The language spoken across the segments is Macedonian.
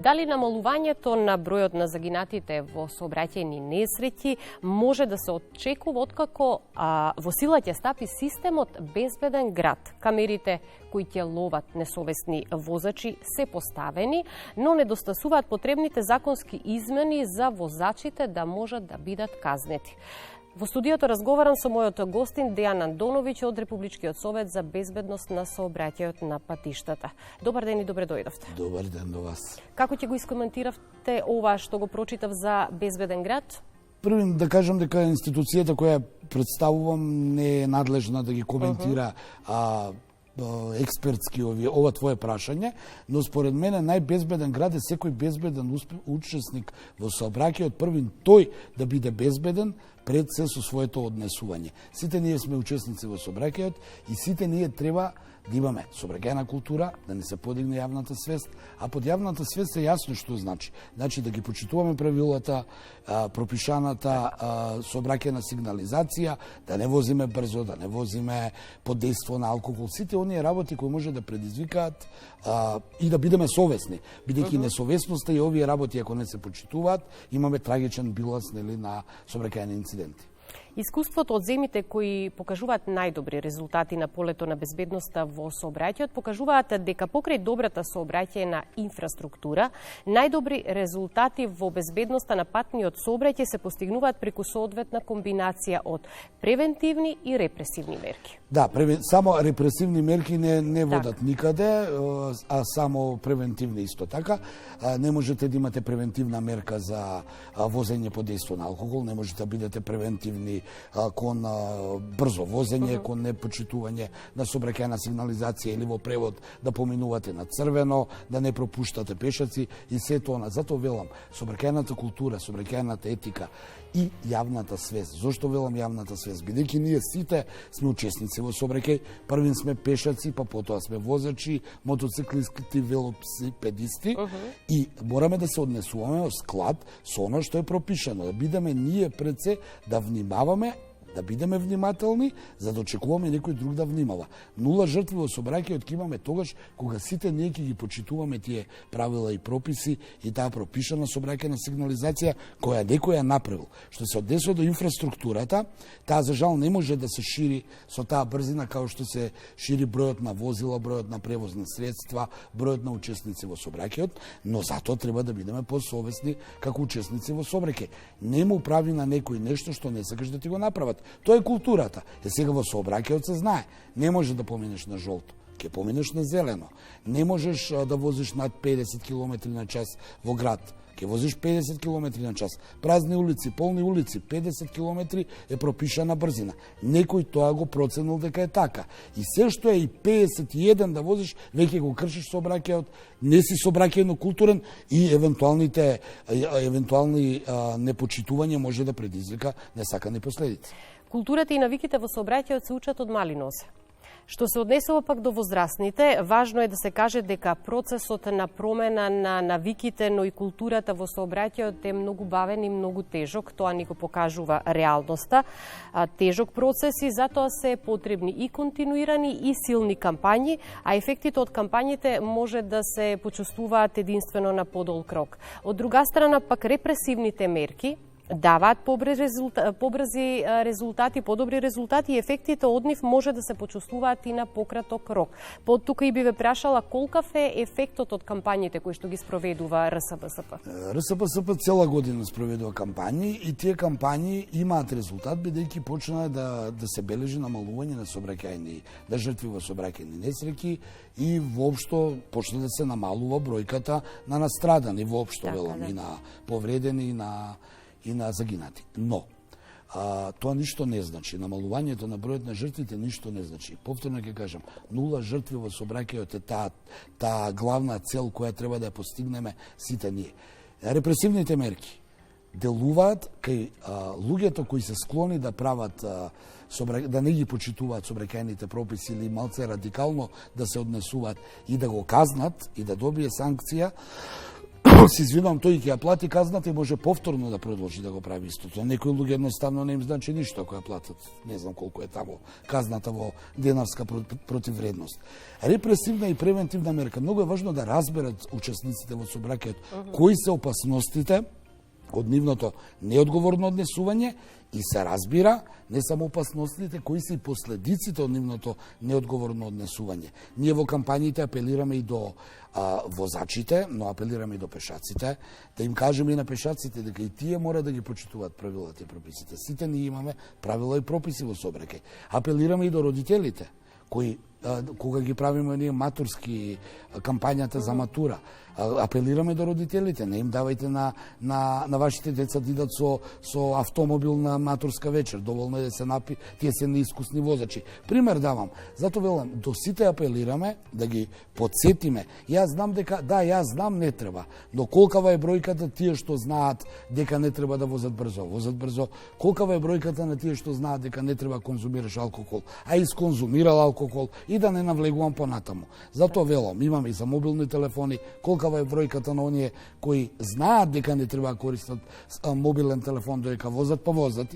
Дали намалувањето на бројот на загинатите во сообраќајни несреќи може да се очекува откако во сила ќе стапи системот безбеден град? Камерите кои ќе ловат несовесни возачи се поставени, но недостасуваат потребните законски измени за возачите да можат да бидат казнети. Во студиото разговарам со мојот гостин Дејан Андоновиќ од Републичкиот совет за безбедност на сообраќајот на патиштата. Добар ден и добре дојдовте. Добар ден до вас. Како ќе го искоментиравте ова што го прочитав за безбеден град? Првим да кажам дека институцијата која представувам не е надлежна да ги коментира експертски ова твое прашање, но според мене најбезбеден град е секој безбеден учесник во сообраќајот, првин тој да биде безбеден пред се со своето однесување. Сите ние сме учесници во сообраќајот и сите ние треба да имаме сообраќајна култура, да не се подигне јавната свест, а под јавната свест е јасно што значи. Значи да ги почитуваме правилата, пропишаната сообраќајна сигнализација, да не возиме брзо, да не возиме под дејство на алкохол, сите оние работи кои може да предизвикаат и да бидеме совесни, бидејќи несовесноста и овие работи ако не се почитуваат, имаме трагичен биланс на сообраќајни инциденти. Искуството од земјите кои покажуваат најдобри резултати на полето на безбедноста во сообраќајот покажуваат дека покрај добрата сообраќајна инфраструктура, најдобри резултати во безбедноста на патниот сообраќај се постигнуваат преку соодветна комбинација од превентивни и репресивни мерки. Да, само репресивни мерки не водат никаде, а само превентивни исто така. Не можете да имате превентивна мерка за возење под дејство на алкохол, не можете да бидете превентивни кон брзо возење, кон непочитување на сообраќајна сигнализација или во превод да поминувате на црвено, да не пропуштате пешаци и сето она. Затоа велам, сообраќајната култура, сообраќајната етика и јавната свест. Зошто велам јавната свест? Бидејќи ние сите сме учесници во сообраќај, првин сме пешаци, па потоа сме возачи, мотоциклисти, велосипедисти и мораме да се однесуваме во склад со оно што е пропишано, да бидеме ние пред се да внимаваме, да бидеме внимателни, за да очекуваме некој друг да внимава. Нула жртви во сообраќајот ќе имаме тогаш кога сите ние ќе ги почитуваме тие правила и прописи и таа пропишана сообраќајна сигнализација која некој ја направил. Што се однесува до инфраструктурата, таа за жал не може да се шири со таа брзина како што се шири бројот на возила, бројот на превозни средства, бројот на учесници во сообраќајот, но затоа треба да бидеме посовесни како учесници во сообраќај. Не му прави на некој нешто што не сакаш да ти го направат. Тоа е културата. Сега во сообраќајот се знае. Не може да поминеш на жолто, ќе поминеш на зелено. Не можеш да возиш над 50 км на час во град. Ќе возиш 50 км на час. Празни улици, полни улици, 50 км е пропишана брзина. Некој тоа го проценил дека е така. И се што е и 51 да возиш, веќе го кршиш сообраќајот, не си сообраќајно културен и евентуални непочитување може да предизвика несакани последици. Културата и навиките во сообраќајот се учат од мали нозе. Што се однесува пак до возрастните, важно е да се каже дека процесот на промена на навиките, но и културата во сообраќајот е многу бавен и многу тежок. Тоа ни го покажува реалноста. Тежок процес и затоа се потребни и континуирани и силни кампањи, а ефектите од кампањите може да се почувствуваат единствено на подолг рок. Од друга страна пак репресивните мерки даваат побрзи резултати, подобри резултати и ефектите од нив може да се почувствуваат и на пократок рок. Под тука и би ве прашала колкав е ефектот од кампањите кои што ги спроведува РСБСП? РСБСП цела година спроведува кампањи и тие кампањи имаат резултат бидејќи почна да се бележи намалување на сообраќајни, да жртви во сообраќајни несреќи и воопшто почна да се намалува бројката на настрадани воопшто велам и на повредени и на загинати. Но, тоа ништо не значи. Намалувањето на бројот на жртвите ништо не значи. Повторно ќе кажам, нула жртви во сообраќајот е таа главна цел која треба да ја постигнеме сите ние. Репресивните мерки делуваат кај луѓето кои се склони да прават да не ги почитуваат сообраќајните прописи или малце радикално да се однесуваат и да го казнат и да добие санкција се извинувам, тој ќе ја плати казната и може повторно да продолжи да го прави истото. Некои луѓе едноставно не им значи ништо ако ја платат. Не знам колку е таму казната во денарска противвредност. Репресивна и превентивна мерка. Многу е важно да разберат учесниците во собраќајот кои се опасностите од нивното неодговорно однесување и се разбира не само опасностите, кои се и последиците од нивното неодговорно однесување. Ние во кампањите апелираме и до возачите, но апелираме и до пешаците, да им кажеме и на пешаците дека и тие мора да ги почитуваат правилата и прописите. Сите ние имаме правила и прописи во сообраќај. Апелираме и до родителите, кои кога ги правиме ние матурски кампањата за матура, апелираме до родителите, не им давајте на вашите деца да идат со автомобил на матурска вечер, доволно е да се напи, тие се неискусни возачи. Пример давам, затоа велам, до сите апелираме да ги подсетиме. Јас знам дека, да, јас знам не треба, но колкава е бројката тие што знаат дека не треба да возат брзо, колкава е бројката на тие што знаат дека не треба конзумираш алкохол, а исконзумирал алкохол и да не навлегувам понатаму. Затоа велам, имаме и за мобилни телефони, колкава е бројката на оние кои знаат дека не треба да користат мобилен телефон додека возат, па возат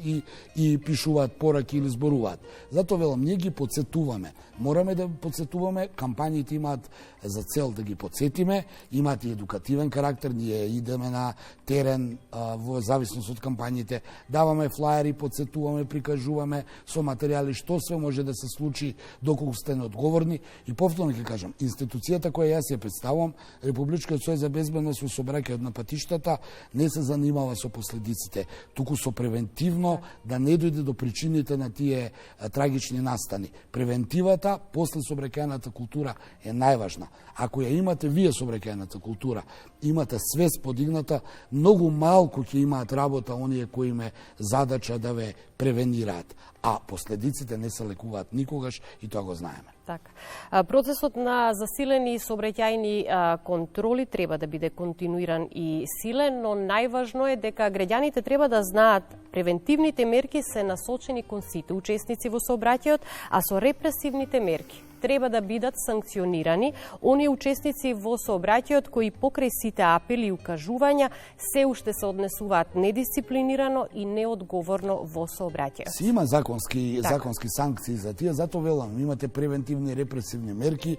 и пишуваат пораки или зборуваат. Затоа велам, ние ги подсетуваме. Мораме да подсетуваме, кампањите имаат за цел да ги подсетиме, имаат и едукативен карактер, ние идеме на терен во зависност од кампањите, даваме флаери, подсетуваме, прикажуваме со материјали што све може да се случи доколку сте неодговорни. И повторно ќе кажам, институцијата која јас ја представувам, Републичкиот сојуз за безбедност во сообраќајот на патиштата, не се занимава со последиците, туку со превентивно да не дојде до причините на тие трагични настани. Превентивата после сообраќајната култура е најважна. Ако ја имате вие сообраќајната култура, имате свест подигната, многу малку ќе имаат работа оние кои име задача да ве превенираат, а последиците не се лекуваат никогаш и тоа го знаеме. Така. Процесот на засилени сообраќајни контроли треба да биде континуиран и силен, но најважно е дека граѓаните треба да знаат превентивните мерки се насочени кон сите учесници во сообраќајот, а со репресивните мерки треба да бидат санкционирани оние учесници во сообраќајот кои покрај сите апели и укажувања се уште се однесуваат недисциплинирано и неодговорно во сообраќајот. Си има законски санкции за тие, затоа велам, имате превентивни и репресивни мерки,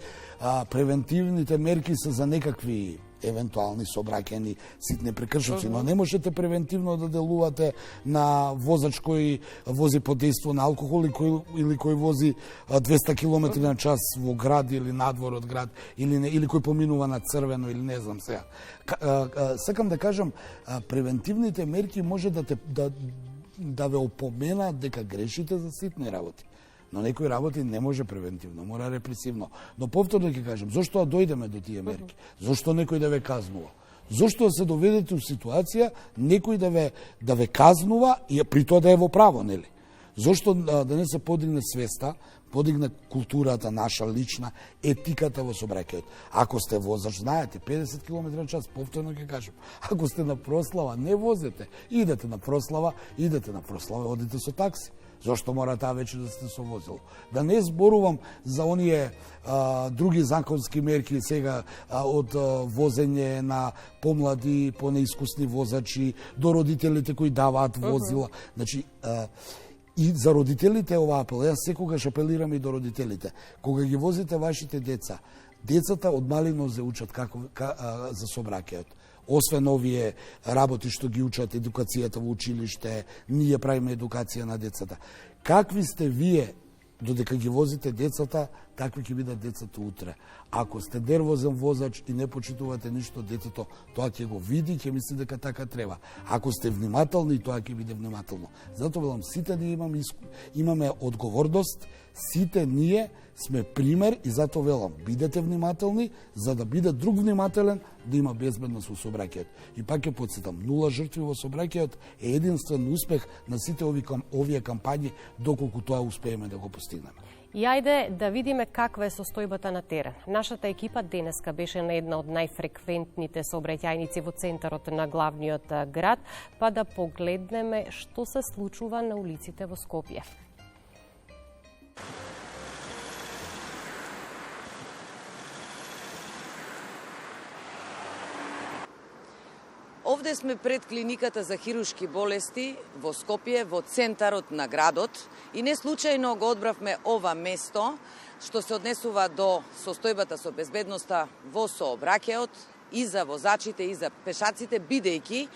превентивните мерки се за некакви евентуални сообраќајни ситни прекршоци, но не можете превентивно да делувате на возач кој вози под дејство на алкохол или кој вози 200 км на час во град или надвор од град или кој поминува на црвено или не знам сега. Сакам да кажам, превентивните мерки може да ве опоменат дека грешите за ситни работи. Но некои работи не може превентивно, мора репресивно. Но повторно ќе кажам, зошто дојдеме до тие мерки? Зошто некој да ве казнува? Зошто се доведете у ситуација некој да ве казнува и при тоа да е во право, нели? Зошто да не се подигне свеста, подигне културата наша лична, етиката во сообраќајот? Ако сте возач, знаете, 50 км на час, повторно ќе кажам. Ако сте на прослава, не возете. Идете на прослава, одите со такси. Зошто мора таа вечер да сте со возило? Да не зборувам за оние други законски мерки сега од возење на помлади, понеискусни возачи, до родителите кои даваат возила. Значи, и за родителите ова апел. Јас секогаш апелирам и до родителите. Кога ги возите вашите деца, децата од малино се учат за сообраќајот. Освен овие работи што ги учат, едукацијата во училиште, ние правиме едукација на децата. Какви сте вие додека ги возите децата, такви ќе бидат децата утре. Ако сте нервозен возач и не почитувате ништо детето, тоа ќе го види, ќе мисли дека така треба. Ако сте внимателни, тоа ќе биде внимателно. Затоа велам, сите ние имаме одговорност, сите ние сме пример и затоа велам, бидете внимателни, за да биде друг внимателен, да има безбедност во сообраќајот. И пак ќе потсетам, 0 жртви во сообраќајот е единствен успех на сите овие кампањи, доколку тоа успееме да го постигнеме. И ајде да видиме каква е состојбата на терен. Нашата екипа денеска беше на една од најфреквентните сообраќајници во центарот на главниот град, па да погледнеме што се случува на улиците во Скопје. Овде сме пред клиниката за хируршки болести во Скопје, во центарот на градот, и не случајно го одбравме ова место што се однесува до состојбата со безбедноста во сообраќајот и за возачите и за пешаците, бидејќи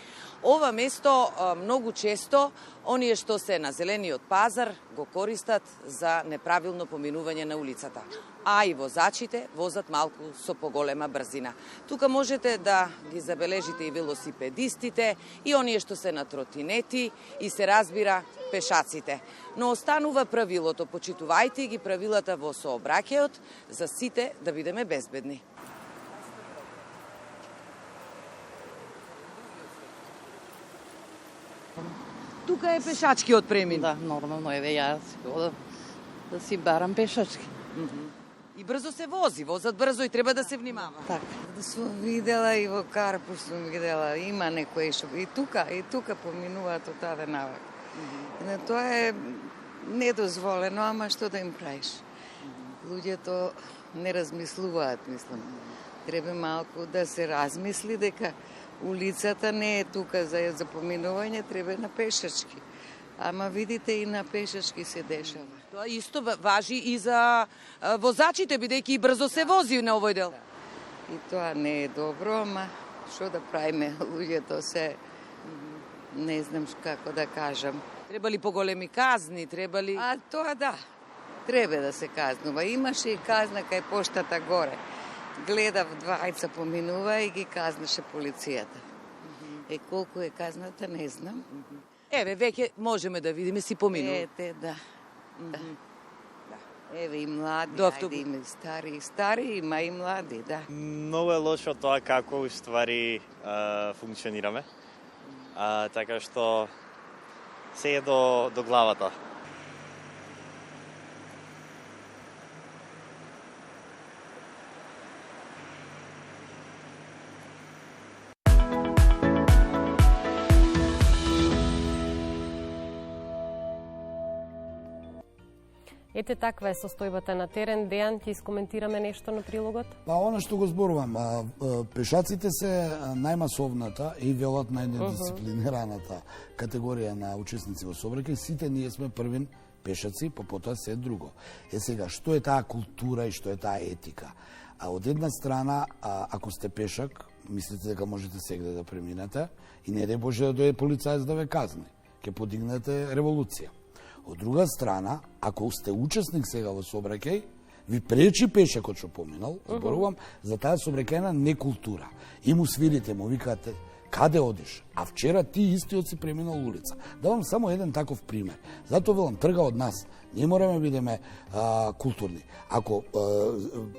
ова место многу често оние што се на зелениот пазар го користат за неправилно поминување на улицата, а и возачите возат малку со поголема брзина. Тука можете да ги забележите и велосипедистите, и оние што се на тротинети, и се разбира пешаците. Но останува правилото, почитувајте ги правилата во сообраќајот за сите да бидеме безбедни. Тука е пешачкиот премин. Да, нормално еве јас одам да си барам пешачки. И брзо се вози, возат брзо и треба да се внимава. Така. Да сум видела и во Карпуш сум видела, има некои што и тука поминуваат од таа навак. Тоа е недозволено, ама што да им правиш? Луѓето не размислуваат, мислам. Треба малку да се размисли дека улицата не е тука за поминување, треба на пешачки. Ама видите и на пешачки се дешава. Тоа исто важи и за возачите, бидејќи и брзо се вози на овој дел. И тоа не е добро, ама што да правиме? Луѓето се, не знам како да кажам. Треба ли поголеми казни, треба ли... А тоа да, треба да се казнува. Имаше и казна кај поштата горе. Гледав двајца поминува и ги казнаше полицијата. Колку е казната, не знам. Еве, веќе можеме да видиме, си поминува. Ете, да. Еве и млади, До има и стари, има и млади, да. Многу е лошо тоа како уствари функционираме. Така што се е до главата. Ете, таква е состојбата на терен. Дејан, ќе искоментираме нешто на прилогот? Па, оно што го зборувам, пешаците се најмасовната и велат најнедисциплинираната категорија на учесници во сообраќај. Сите ние сме првин пешаци, па потоа се друго. Сега, што е таа култура и што е таа етика? Од една страна, ако сте пешак, мислите дека можете сегде да преминете и не дај Боже да дојде полицаец да ве казни. Ќе подигнете револуција. Од друга страна, ако сте учесник сега во сообраќај, ви пречи пешакот што поминал, зборувам за таа сообраќајна некултура. И му свирите, му викате, каде одиш? А вчера ти истиот си преминал улица. Давам само еден таков пример. Затоа велам, трга од нас. Не мораме бидеме културни. Ако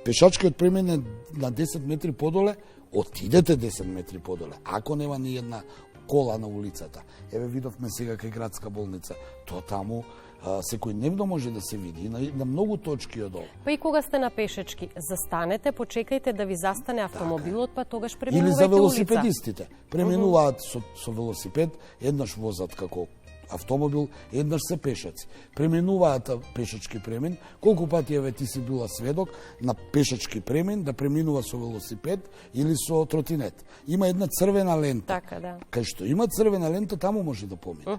пешачкиот премине на 10 метри подоле, отидете 10 метри подоле. Ако нема ни една кола на улицата. Еве видовме сега кај градска болница. Тоа таму секојдневно може да се види на многу точки од ова. Па и кога сте на пешачки, застанете, почекајте да ви застане автомобилот, па тогаш преминувајте улица. Или за улица. велосипедистите. Преминуваат со велосипед, еднаш возат како автомобил, еднаш се пешаци. Преминуваат пешачки премин. Колку пати еве ти си била сведок на пешачки премин да преминува со велосипед или со тротинет. Има една црвена лента. Така, да. Кај што има црвена лента, таму може да помине.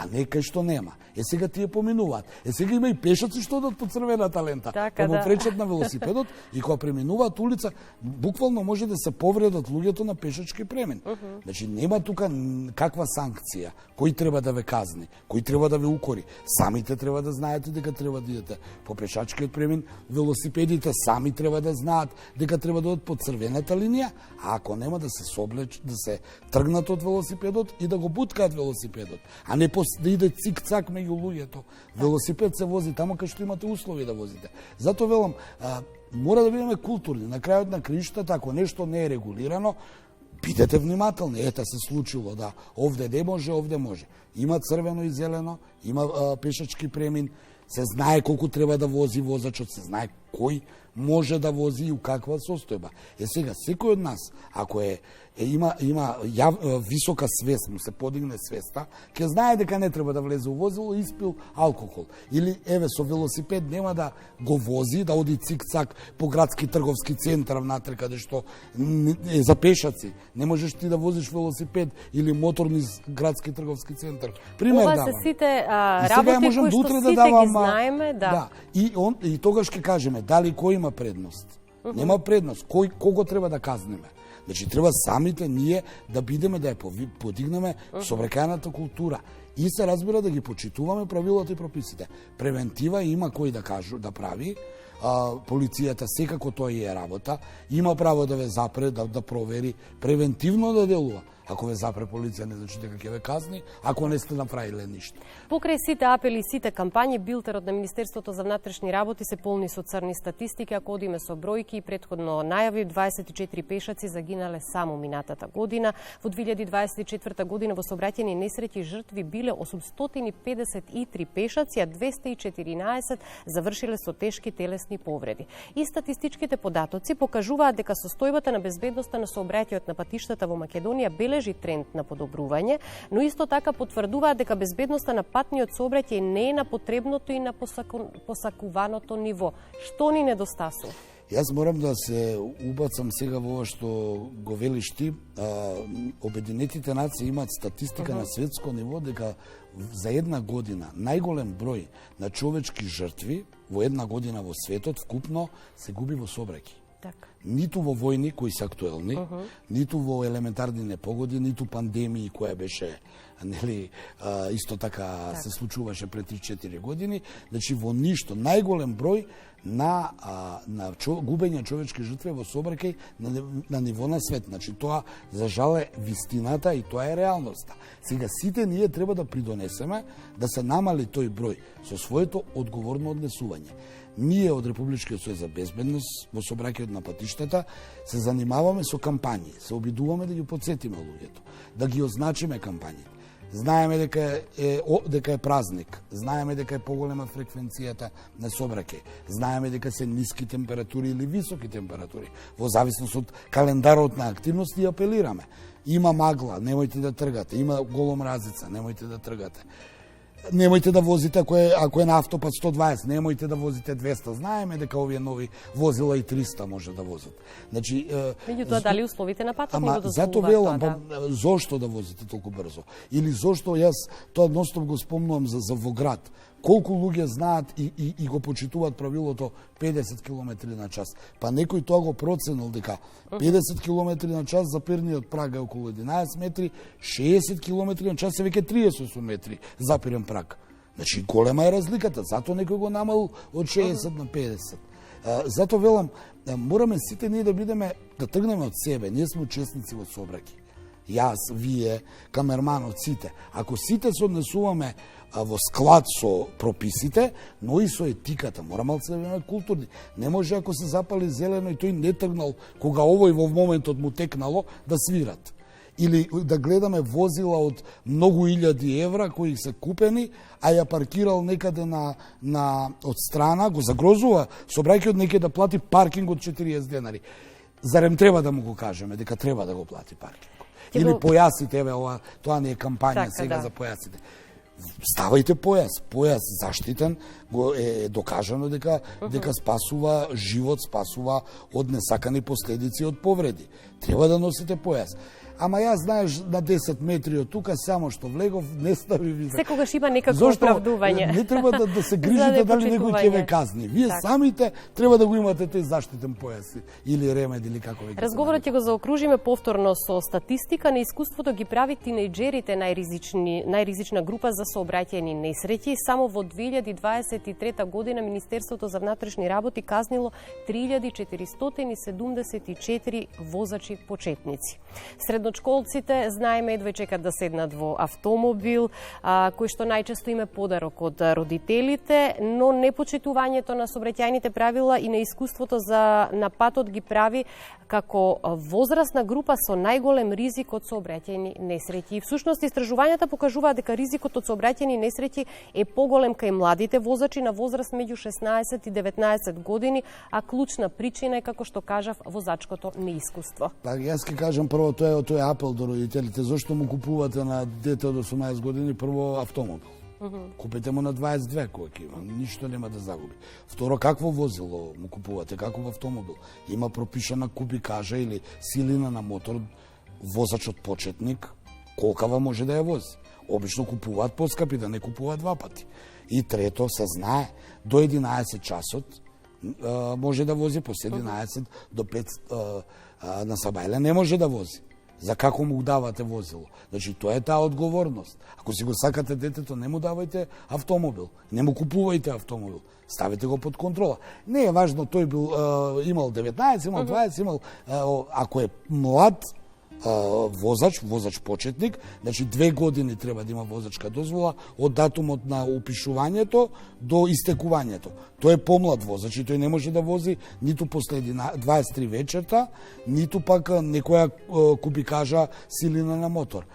А не кај што нема. Сега тие поминуваат. Сега има и пешаци што одат по црвената лента. Така, па му да. пречат на велосипедот и кога преминуваат улица, буквално може да се повредат луѓето на пешачки премин. Значи нема тука каква санкција, кој треба да ве казни, кој треба да ве укори. Самите треба да знаете дека треба да идете по пешачкиот премин, велосипедите сами треба да знаат дека треба да одат по црвената линија, а ако нема да се да се тргнат од велосипедот и да го буткаат велосипедот, а не да иде цик-цак меѓу луѓето. Велосипед се вози тамо кај што имате услови да возите. Затоа велам, мора да бидеме културни. На крајот на краиштата, ако нешто не е регулирано, бидете внимателни. Ета се случило, да, овде не може, овде може. Има црвено и зелено, има пешачки премин, се знае колку треба да вози возачот, се знае кој може да вози и у каква состојба. Сега, секој од нас, ако има висока свест, му се подигне свеста, ќе знае дека не треба да влезе у возило и испил алкохол. Или, со велосипед нема да го вози, да оди цик-цак по градски трговски центар внатре, каде што е за пешаци. Не можеш ти да возиш велосипед или мотор низ градски трговски центар. Пример давам. Ова се сите работи кои што сите ги знаеме, да. И тогаш ќе кажеме дали кој има предност. Нема предност. Кого треба да казнеме? Значи, треба самите ние да бидеме, да ја подигнеме сообраќајната култура. И се разбира да ги почитуваме правилата и прописите. Превентива има кој да прави, полицијата секако тоа е работа, има право да ве запре, да провери, превентивно да делува. Ако ве запре полиција, не значи дека ќе ве казни, ако не сте направиле ништо. Покрај сите апели и сите кампањи, билтерот на Министерството за внатрешни работи се полни со црни статистики, ако одиме со бројки и претходно најави, 24 пешаци загинале само минатата година. Во 2024 година во сообраќајни несреќи жртви биле 853 пешаци, а 214 завршиле со тешки телесни повреди. И статистичките податоци покажуваат дека состојбата на безбедноста на сообраќајот на патиштата во Македонија бележи тренд на подобрување, но исто така потврдуваат дека безбедноста на патниот сообраќај не е на потребното и на посакуваното ниво. Што ни недостасува? Јас морам да се убацам сега во ова што го велиш ти. Обединетите нации имаат статистика на светско ниво дека за една година најголем број на човечки жртви во една година во светот вкупно се губи во сообраќај. Так. Ниту во војни кои се актуелни, ниту во елементарни непогоди, ниту пандемии која беше, исто така се случуваше пред 3-4 години. Значи во ништо најголем број на губење човечки жртви во сообраќај на ниво на свет. Значи тоа за жал е вистината и тоа е реалноста. Сега сите ние треба да придонесеме да се намали тој број со своето одговорно однесување. Ние од Републичкиот сојуз за безбедност во сообраќајот на патиштата се занимаваме со кампањи, се обидуваме да ги потсетиме луѓето, да ги означиме кампањите. Знаеме дека е празник, знаеме дека е поголема фреквенцијата на сообраќај, знаеме дека се ниски температури или високи температури, во зависност од календарот на активности, и апелираме. Има магла, немојте да тргате, има голом разица, немојте да тргате. Немојте да возите ако е на автопат 120, немојте да возите 200. Знаеме дека овие нови возила и 300 може да возат. Значи, меѓутоа дали условите на патот не го дозволуваат? Зато велам, зошто да возите толку брзо? Или зошто јас тоа ностоп го спомнувам за во град. Колку луѓе знаат и го почитуваат правилото 50 км на час. Па некој тоа го проценил дека 50 км на час запирниот праг е околу 11 метри, 60 км на час е веќе 38 метри запирен праг. Значи голема е разликата, зато некој го намал од 60 на 50. Зато велам, мораме сите ние да бидеме, да тргнеме од себе, ние сме учесници во сообраќај. Јас, вие, камерманот, сите. Ако сите се однесуваме во склад со прописите, но и со етиката, мораме да бидеме културни. Не може ако се запали зелено и тој не тргнал, кога овој во моментот му текнало, да свират. Или да гледаме возила од многу илјади евра кои се купени, а ја паркирал некаде од страна, го загрозува сообраќајот некаде да плати паркинг од 40 денари. Зарем треба да му го кажеме дека треба да го плати паркинг? Или појасите, еве ова, тоа не е кампања сега за појасите. Ставајте појас заштитен, е докажано дека спасува живот, спасува од несакани последици од повреди. Треба да носите појас. Ама јас знаеш на 10 метри од тука, само што влегов, не стави виза. Секогаш има некакво оправдување. Не треба да се грижите дали некој ќе ве казни. Вие самите треба да го имате тој заштитен појас или ремед или како веќе. Разговорот ќе го заокружиме повторно со статистика. На искуството ги прави тинејџерите најризична група за сообраќајни несреќи. Само во 2023 година Министерството за внатрешни работи казнило 3474 возачи почетници. Средно средношколците, знаеме, едва чекат да седнат во автомобил, кој што најчесто им е подарок од родителите, но непочитувањето на сообраќајните правила и на искуството на патот ги прави како возрастна група со најголем ризик од сообраќајни несреќи. И всушност истражувањата покажуваат дека ризикот од сообраќајни несреќи е поголем кај младите возачи на возраст меѓу 16 и 19 години, а клучна причина е, како што кажав, возачкото неискуство. Па јас ќе кажам прво, тоа е апел до родителите. Зошто му купувате на дете од 18 години прво автомобил? Купете му на 22 кога ќе има, ништо нема да загуби. Второ, какво возило му купувате, каков автомобил? Има пропишана кубикажа или силина на мотор, возачот почетник, колкава може да ја вози. Обично купуваат поскапи, да не купуваат два пати. И трето, се знае, до 11 часот може да вози, после 11 до 5 на Сабајле не може да вози. За како му давате возило? Значи, тоа е таа одговорност. Ако си го сакате детето, не му давајте автомобил. Не му купувајте автомобил. Ставите го под контрола. Не е важно, тој бил имал 19, имал 20, имал... Ако е млад возач почетник, значи 2 години треба да има возачка дозвола од датумот на упишувањето до истекувањето. Тој е помлад возач и тој не може да вози ниту после 23 вечерта, ниту пак некоја кубикажа силина на мотор.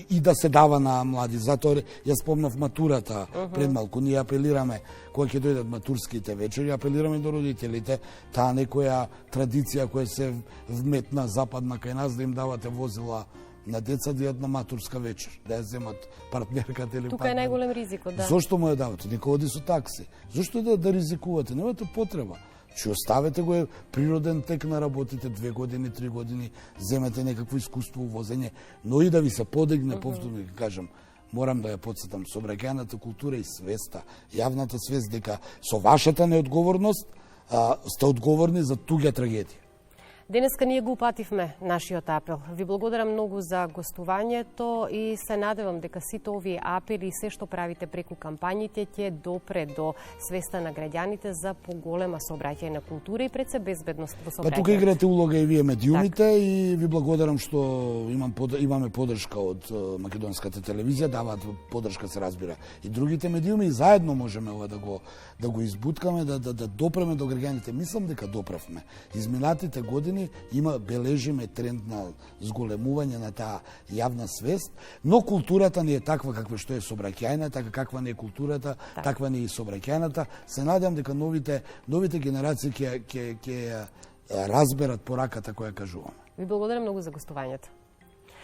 И да се дава на млади. Затоа ја спомнав матурата пред малку. Ние апелираме, кога ќе дојдат матурските вечери, апелираме до родителите, таа некоја традиција која се вметна западна кај нас, да им давате возила на деца да јадат на матурска вечер, да ја земат партнерката или Тука е најголем ризикот, да. Зошто му ја давате? Нека оди со такси. Зошто да ризикувате? Немате потреба. Че оставете го е природен тек на работите 2 години, 3 години, земете некакво искуство у возење, но и да ви се подигне, повторно ќе кажам, морам да ја подсетам, сообраќајната култура и свеста, јавната свест дека со вашата неодговорност сте одговорни за туѓа трагедија. Денеска ние го упативме нашиот апел. Ви благодарам многу за гостувањето и се надевам дека сите овие апели и се што правите преку кампањите ќе допре до свеста на граѓаните за поголема сообраќајна култура и пред се безбедност во сообраќајот. Па тука играте улога и вие медиумите и ви благодарам што имаме подршка од македонската телевизија, даваат подршка, се разбира, и другите медиуми, и заедно можеме ова да го избуткаме, да допреме до граѓаните. Мислам дека допревме. Изминатите години бележиме тренд на зголемување на таа јавна свест, но културата не е таква каква што е сообраќајна, така каква не е културата, таква не е и сообраќајната. Се надевам дека новите генерации ќе разберат пораката која кажуваме. Ви благодарам многу за гостувањето.